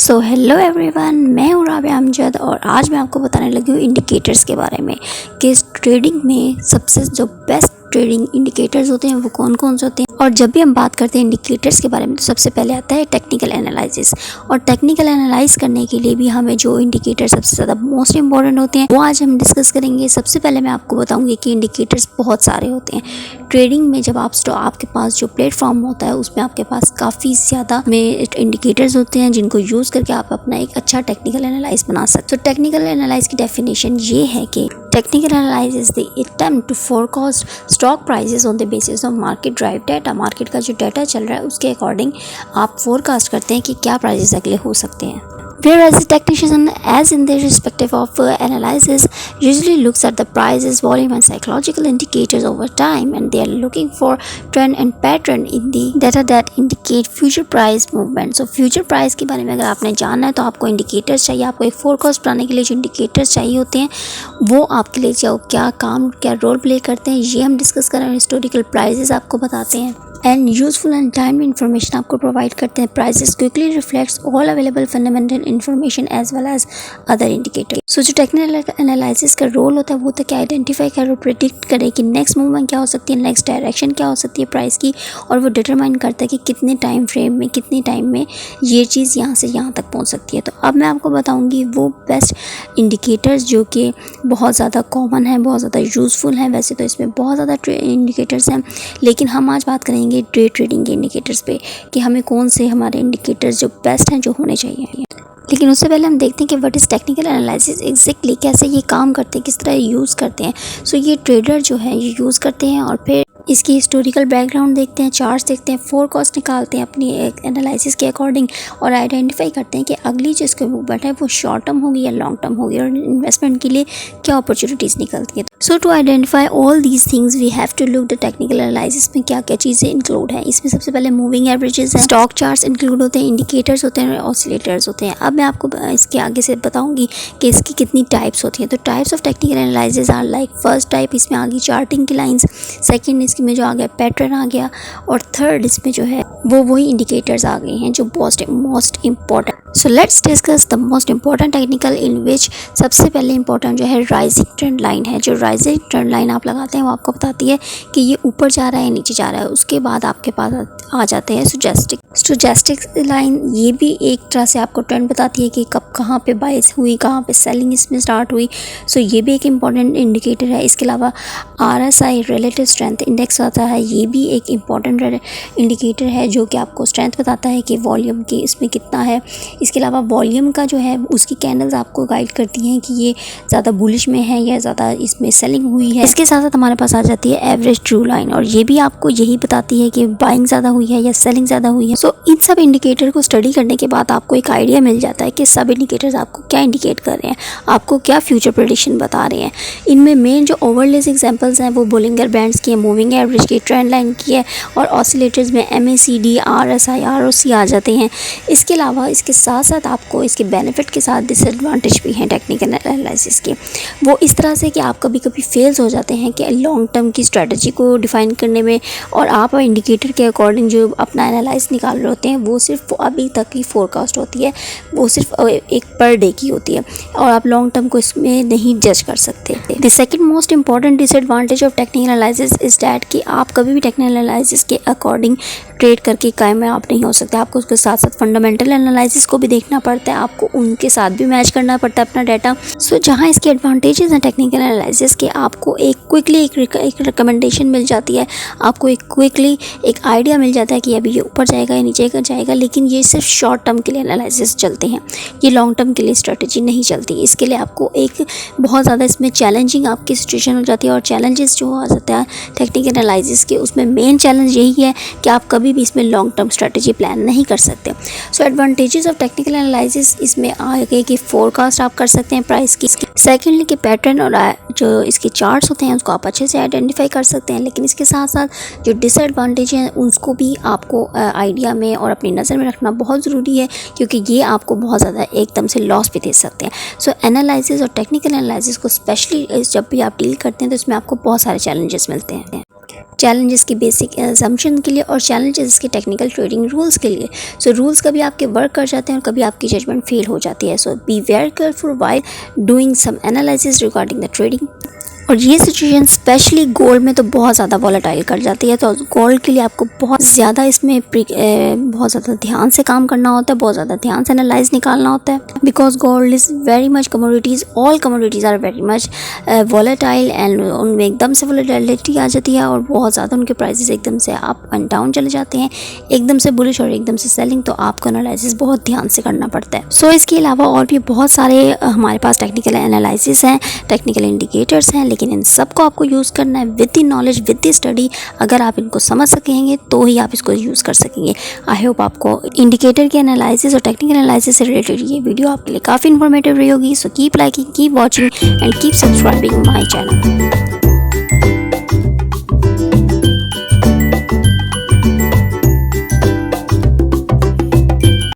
So hello everyone, मैं हूँ राबिया अमजद और आज मैं आपको बताने लगी हूँ इंडिकेटर्स के बारे में कि इस ट्रेडिंग में सबसे जो बेस्ट ट्रेडिंग इंडिकेटर्स होते हैं वो कौन कौन से होते हैं। और जब भी हम बात करते हैं इंडिकेटर्स के बारे में तो सबसे पहले आता है टेक्निकल एनालिसिस। और टेक्निकल एनालाइज करने के लिए भी हमें जो इंडिकेटर सबसे ज़्यादा मोस्ट इंपॉर्टेंट होते हैं वो आज हम डिस्कस करेंगे। सबसे पहले मैं आपको बताऊंगी कि इंडिकेटर्स बहुत सारे होते हैं ट्रेडिंग में। जब आपके पास जो प्लेटफॉर्म होता है उसमें आपके पास काफ़ी ज़्यादा में इंडिकेटर्स होते हैं जिनको यूज़ करके आप अपना एक अच्छा टेक्निकल एनालाइज बना सकते हो। तो टेक्निकल एनालाइज की डेफिनेशन ये है कि technical analyse is the attempt to forecast stock prices on the basis of market drive data. Market का जो डाटा चल रहा है उसके अकॉर्डिंग आप फोरकास्ट करते हैं कि क्या प्राइसेस अगले हो सकते हैं। Whereas the technician, as in their respective of analysis, usually looks at the prices, volume and psychological indicators over time, and they are looking for trend and pattern in the data that indicate future price movement. So future price के बारे में अगर आपने जानना है तो आपको indicators चाहिए। आपको एक forecast बनाने के लिए जो indicators चाहिए होते हैं वो आपके लिए क्या रोल प्ले करते हैं ये हम डिस्कस कर रहे हैं। हिस्टोरिकल प्राइजेस आपको बताते हैं and useful and timely information आपको प्रोवाइड करते हैं। Prices quickly reflects all available fundamental information as well as other indicator. So जो टेक्निकल एनालिसिस का रोल होता है वो होता है कि आइडेंटिफाई करे और प्रिडिक्ट करे कि नेक्स्ट मूवमेंट क्या हो सकती है, नेक्स्ट डायरेक्शन क्या हो सकती है प्राइस की, और वो डिटरमाइन करता है कि कितने टाइम फ्रेम में कितने टाइम में ये चीज़ यहाँ से यहाँ तक पहुँच सकती है। तो अब मैं आपको बताऊँगी वो बेस्ट इंडिकेटर्स जो कि बहुत ज़्यादा कॉमन है, बहुत ज़्यादा यूज़फुल हैं। वैसे तो इसमें बहुत ज़्यादा इंडिकेटर्स हैं लेकिन हम आज बात करेंगे डे ट्रेडिंग के इंडिकेटर्स पे कि हमें कौन से हमारे इंडिकेटर्स जो बेस्ट हैं जो होने चाहिए। लेकिन उससे पहले हम देखते हैं कि what is technical analysis exactly, कैसे ये काम करते हैं, किस तरह यूज़ करते हैं। सो ये ट्रेडर जो है ये यूज़ करते हैं और फिर इसकी हिस्टोरिकल बैकग्राउंड देखते हैं, चार्ट्स देखते हैं, फोरकास्ट निकालते हैं अपनी एक एनालिसिस के अकॉर्डिंग और आइडेंटिफाई करते हैं कि अगली जो इसकी मूवमेंट है वो शॉर्ट टर्म होगी या लॉन्ग टर्म होगी और इन्वेस्टमेंट के लिए क्या अपॉर्चुनिटीज़ निकलती है। So to identify all these things we have to look the technical analysis में क्या क्या चीज़ें इंक्लूड हैं। इसमें सबसे पहले मूविंग एवरेजेस हैं, स्टॉक चार्ट्स इंक्लूड होते हैं, इंडिकेटर्स होते हैं, ऑसिलेटर्स होते हैं। अब मैं आपको इसके आगे से बताऊंगी कि इसकी कितनी टाइप्स होती हैं। तो types of technical analysis are like, first type इसमें आ गई चार्टिंग की लाइंस, सेकंड इसमें जो आ गया पैटर्न आ गया, और थर्ड इसमें जो है वो वही इंडिकेटर्स आ गए हैं जो most important. So let's discuss the most important technical in which सबसे पहले इंपॉर्टेंट जो है राइजिंग ट्रेंड लाइन है। जो राइजिंग ट्रेंड लाइन आप लगाते हैं वो आपको बताती है कि ये ऊपर जा रहा है नीचे जा रहा है। उसके बाद आपके पास आ जाते हैं स्टोचैस्टिक लाइन। ये भी एक तरह से आपको ट्रेंड बताती है कि कब कहाँ पे बाइस हुई, कहाँ पे सेलिंग इसमें स्टार्ट हुई। सो ये भी एक इम्पॉर्टेंट इंडिकेटर है। इसके अलावा RSI रिलेटिव स्ट्रेंथ इंडेक्स आता है, ये भी एक इम्पॉर्टेंट इंडिकेटर है जो कि आपको स्ट्रेंथ बताता है कि वॉल्यूम की इसमें कितना है। इसके अलावा वॉल्यूम का जो है उसकी कैंडल्स आपको गाइड करती हैं कि ये ज़्यादा बुलिश में है या ज़्यादा इसमें सेलिंग हुई है। इसके साथ साथ हमारे पास आ जाती है एवरेज ट्रू लाइन और ये भी आपको यही बताती है कि बाइंग ज़्यादा हुई है या सेलिंग ज़्यादा हुई है। सो इन सब इंडिकेटर को स्टडी करने के बाद आपको एक आइडिया मिल जाता है कि सब इंडिकेटर्स आपको क्या इंडिकेट कर रहे हैं, आपको क्या फ्यूचर प्रेडिक्शन बता रहे हैं। इनमें मेन जो ओवरलेस एग्जांपल्स हैं वो बोलिंगर बैंड्स की है, मूविंग एवरेज की, ट्रेंड लाइन की है, और ऑसिलेटर्स में MACD, RSI, ROC आ जाते हैं। इसके अलावा इसके साथ साथ आपको इसके बेनिफिट के साथ डिसएडवांटेज भी हैं टेक्निकल एनालिसिस के। वो इस तरह से कि आप कभी कभी फेल्स हो जाते हैं कि लॉन्ग टर्म की स्ट्रेटजी को डिफाइन करने में, और आप इंडिकेटर के अकॉर्डिंग जो अपना एनालाइज निकाल रहे होते हैं वो सिर्फ अभी तक की फोरकास्ट होती है, वो सिर्फ एक पर डे की होती है और आप लॉन्ग टर्म को इसमें नहीं जज कर सकते। The second most important disadvantage of technical analysis is that कि आप कभी भी टेक्निकल एनालिसिस के अकॉर्डिंग ट्रेड करके कामयाब नहीं हो सकते। आपको उसके साथ साथ फंडामेंटल एनालिसिस को भी देखना पड़ता है, आपको उनके साथ भी मैच करना पड़ता है अपना डाटा। सो जहाँ इसके एडवांटेजेस हैं टेक्निकल एनालिसिस के, आपको एक क्विकली एक रिकमेंडेशन मिल जाती है, आपको एक क्विकली एक आइडिया मिल जाता है कि अभी ये ऊपर जाएगा या नीचे जाएगा। लेकिन ये सिर्फ शॉर्ट टर्म के लिए एनालिसिस चलते हैं, ये लॉन्ग टर्म के लिए स्ट्रेटजी नहीं चलती। इसके लिए आपको एक बहुत ज़्यादा इसमें चैलेंजिंग आपकी सिचुएशन हो जाती है, और चैलेंजेस जो आ जाता है टेक्निकल एनालिसिस के उसमें मेन चैलेंज यही है कि आप कभी भी इसमें लॉन्ग टर्म स्ट्रेटजी प्लान नहीं कर सकते। सो एडवांटेजेस ऑफ टेक्निकल एनालिसिस इसमें आगे कि फोरकास्ट आप कर सकते हैं प्राइस की, सेकेंडली कि पैटर्न और जो इसके चार्ट्स होते हैं उसको आप अच्छे से आइडेंटिफाई कर सकते हैं। लेकिन इसके साथ साथ जो डिसएडवांटेज हैं उसको भी आपको आइडिया में और अपनी नज़र में रखना बहुत ज़रूरी है, क्योंकि ये आपको बहुत ज़्यादा एकदम से लॉस भी दे सकते हैं। सो एनालिसिस और टेक्निकल एनालिसिस को स्पेशली जब भी आप डील करते हैं तो इसमें आपको बहुत सारे चैलेंजेस मिलते हैं। चैलेंजेस की बेसिक असम्पशन के लिए और चैलेंजेस के टेक्निकल ट्रेडिंग रूल्स के लिए। सो रूल्स कभी आपके वर्क कर जाते हैं और कभी आपकी जजमेंट फेल हो जाती है। So be very careful while doing some analysis regarding the trading. और ये सिचुएशन स्पेशली गोल्ड में तो बहुत ज़्यादा वॉलेटाइल कर जाती है, तो गोल्ड के लिए आपको बहुत ज़्यादा इसमें बहुत ज़्यादा ध्यान से काम करना होता है, बहुत ज़्यादा ध्यान से एनालाइज निकालना होता है, because gold is very much commodities, all commodities are very much volatile and उनमें एकदम से वॉलेटिलिटी आ जाती है और बहुत ज़्यादा उनके प्राइसेस एकदम से अप एंड डाउन चले जाते हैं, एकदम से बुलिश और एकदम से सेलिंग, तो आपको एनालिसिस बहुत ध्यान से करना पड़ता है। सो इसके अलावा और भी बहुत सारे हमारे पास टेक्निकल एनालिसिस हैं, टेक्निकल इंडिकेटर्स हैं, लेकिन इन सबको आपको यूज़ करना है with the knowledge, with the study. अगर आप इनको समझ सकेंगे तो ही आप इसको यूज़ कर सकेंगे। आई होप आपको इंडिकेटर के एनालिसिस और टेक्निकल एनालिसिस से रिलेटेड ये वीडियो आपके लिए काफ़ी इन्फॉर्मेटिव रही होगी। So keep liking, keep watching and keep subscribing my channel.